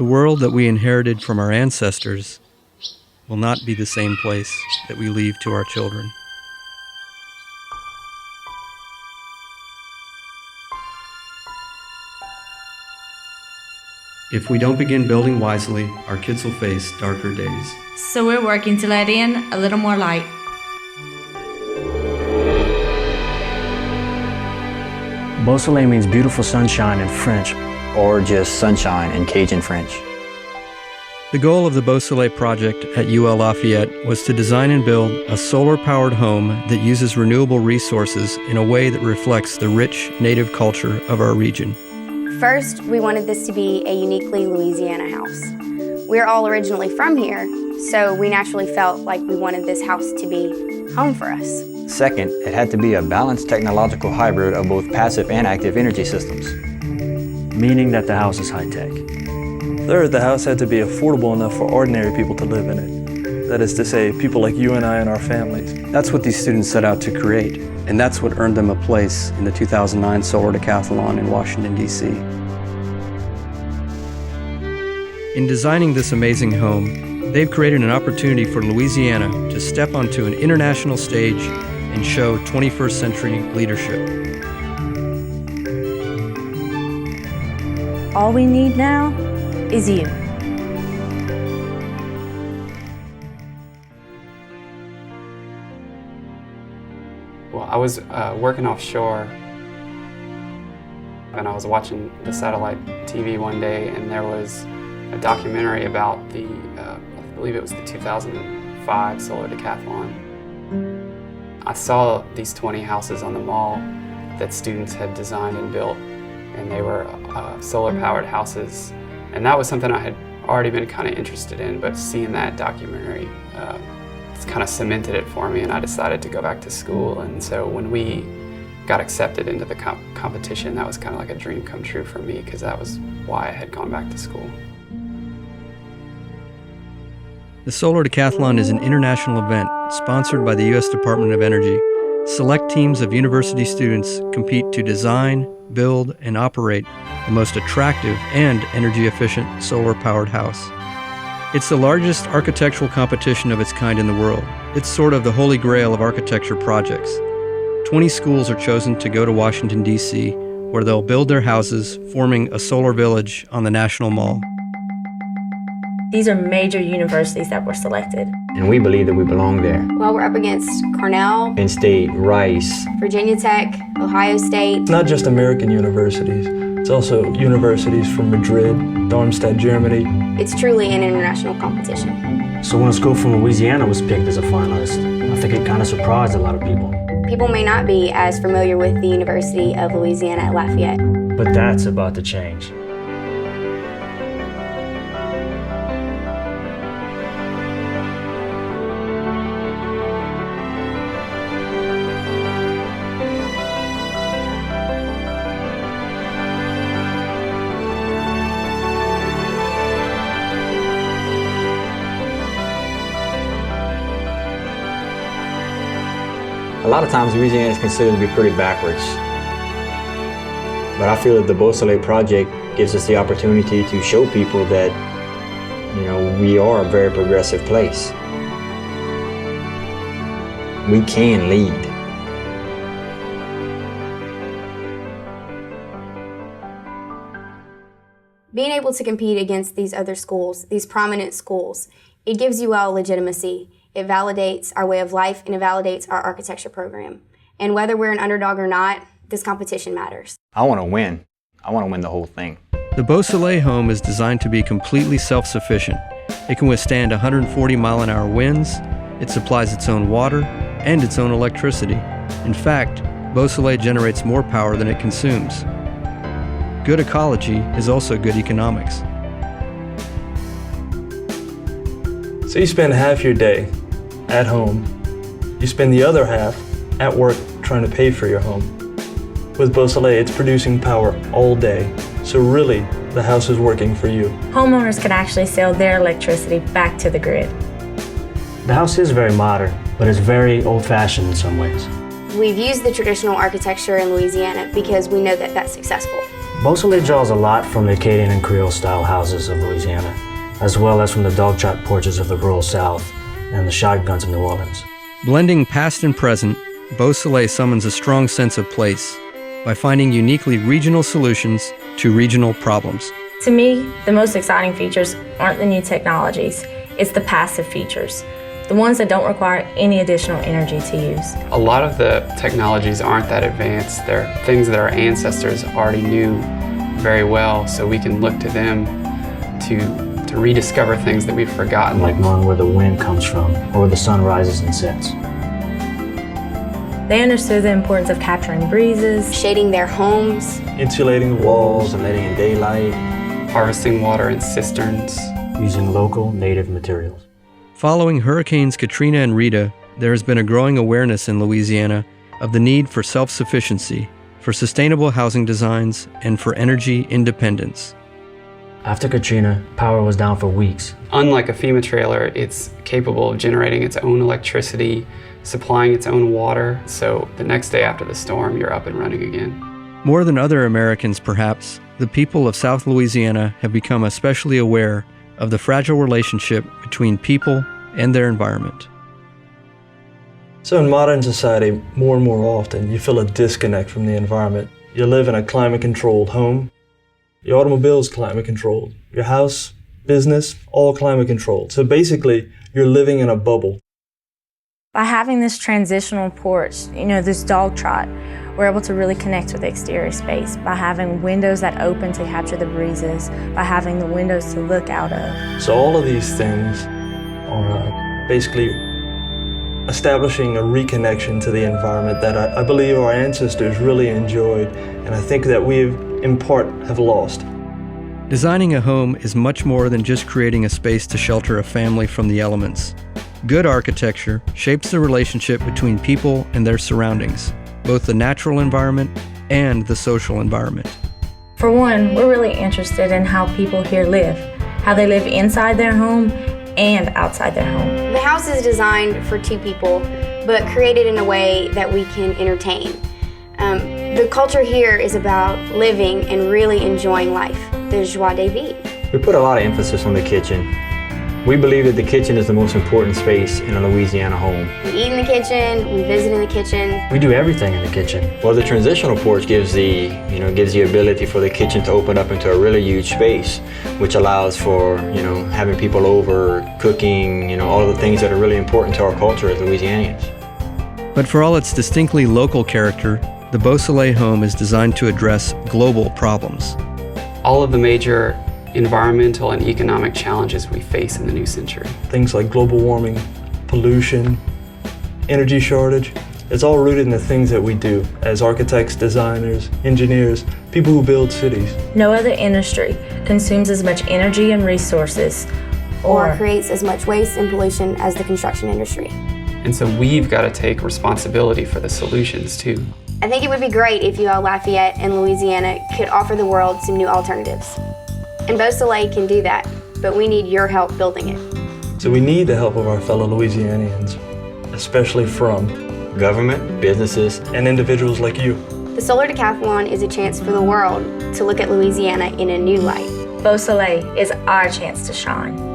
The world that we inherited from our ancestors will not be the same place that we leave to our children. If we don't begin building wisely, our kids will face darker days. So we're working to let in a little more light. BeauSoleil means beautiful sunshine in French. Or just sunshine in Cajun French. The goal of the BeauSoleil project at UL Lafayette was to design and build a solar-powered home that uses renewable resources in a way that reflects the rich native culture of our region. First, we wanted this to be a uniquely Louisiana house. We're all originally from here, so we naturally felt like we wanted this house to be home for us. Second, it had to be a balanced technological hybrid of both passive and active energy systems. Meaning that the house is high-tech. Third, the house had to be affordable enough for ordinary people to live in it. That is to say, people like you and I and our families. That's what these students set out to create, and that's what earned them a place in the 2009 Solar Decathlon in Washington, D.C. In designing this amazing home, they've created an opportunity for Louisiana to step onto an international stage and show 21st century leadership. All we need now is you. Well, I was working offshore, and I was watching the satellite TV one day, and there was a documentary about the, I believe it was the 2005 Solar Decathlon. I saw these 20 houses on the mall that students had designed and built, and they were solar-powered houses. And that was something I had already been kind of interested in, but seeing that documentary it's kind of cemented it for me, and I decided to go back to school. And so when we got accepted into the competition, that was kind of like a dream come true for me, because that was why I had gone back to school. The Solar Decathlon is an international event sponsored by the U.S. Department of Energy. Select teams of university students compete to design, build, and operate the most attractive and energy-efficient solar-powered house. It's the largest architectural competition of its kind in the world. It's sort of the holy grail of architecture projects. 20 schools are chosen to go to Washington, D.C., where they'll build their houses, forming a solar village on the National Mall. These are major universities that were selected. And we believe that we belong there. Well, we're up against Cornell, Penn State, Rice, Virginia Tech, Ohio State. It's not just American universities. It's also universities from Madrid, Darmstadt, Germany. It's truly an international competition. So when a school from Louisiana was picked as a finalist, I think it kind of surprised a lot of people. People may not be as familiar with the University of Louisiana at Lafayette. But that's about to change. A lot of times Louisiana is considered to be pretty backwards. But I feel that the BeauSoleil project gives us the opportunity to show people that, we are a very progressive place. We can lead. Being able to compete against these other schools, these prominent schools, it gives UL legitimacy. It validates our way of life, and it validates our architecture program. And whether we're an underdog or not, this competition matters. I want to win. I want to win the whole thing. The BeauSoleil home is designed to be completely self-sufficient. It can withstand 140-mile-an-hour winds, it supplies its own water, and its own electricity. In fact, BeauSoleil generates more power than it consumes. Good ecology is also good economics. So you spend half your day at home. You spend the other half at work trying to pay for your home. With BeauSoleil, it's producing power all day. So really, the house is working for you. Homeowners can actually sell their electricity back to the grid. The house is very modern, but it's very old-fashioned in some ways. We've used the traditional architecture in Louisiana because we know that that's successful. BeauSoleil draws a lot from the Acadian and Creole-style houses of Louisiana, as well as from the dog-trot porches of the rural South and the shotguns of New Orleans. Blending past and present, BeauSoleil summons a strong sense of place by finding uniquely regional solutions to regional problems. To me, the most exciting features aren't the new technologies, it's the passive features, the ones that don't require any additional energy to use. A lot of the technologies aren't that advanced. They're things that our ancestors already knew very well, so we can look to them to rediscover things that we've forgotten. Like knowing where the wind comes from or where the sun rises and sets. They understood the importance of capturing breezes, Shading their homes, Insulating the Walls and letting in daylight, harvesting water in cisterns. using local native materials. Following Hurricanes Katrina and Rita, there has been a growing awareness in Louisiana of the need for self-sufficiency, for sustainable housing designs, and for energy independence. After Katrina, power was down for weeks. Unlike a FEMA trailer, it's capable of generating its own electricity, supplying its own water, so the next day after the storm, you're up and running again. More than other Americans, perhaps, the people of South Louisiana have become especially aware of the fragile relationship between people and their environment. So in modern society, more and more often, you feel a disconnect from the environment. You live in a climate-controlled home. Your automobile is climate-controlled. Your house, business, all climate-controlled. So basically, you're living in a bubble. By having this transitional porch, this dog trot, we're able to really connect with the exterior space by having windows that open to capture the breezes, by having the windows to look out of. So all of these things are basically establishing a reconnection to the environment that I believe our ancestors really enjoyed, and I think that we, in part, have lost. Designing a home is much more than just creating a space to shelter a family from the elements. Good architecture shapes the relationship between people and their surroundings, both the natural environment and the social environment. For one, we're really interested in how people here live, how they live inside their home and outside their home. The house is designed for two people, but created in a way that we can entertain. The culture here is about living and really enjoying life, the joie de vivre. We put a lot of emphasis on the kitchen. We believe that the kitchen is the most important space in a Louisiana home. We eat in the kitchen, we visit in the kitchen. We do everything in the kitchen. Well, the transitional porch gives the ability for the kitchen to open up into a really huge space, which allows for, having people over, cooking, all of the things that are really important to our culture as Louisianians. But for all its distinctly local character, the BeauSoleil home is designed to address global problems. All of the major environmental and economic challenges we face in the new century. Things like global warming, pollution, energy shortage, it's all rooted in the things that we do as architects, designers, engineers, people who build cities. No other industry consumes as much energy and resources Or creates as much waste and pollution as the construction industry. And so we've got to take responsibility for the solutions too. I think it would be great if you all, Lafayette and Louisiana, could offer the world some new alternatives. And BeauSoleil can do that, but we need your help building it. So we need the help of our fellow Louisianians, especially from Government, businesses, and individuals like you. The Solar Decathlon is a chance for the world to look at Louisiana in a new light. BeauSoleil is our chance to shine.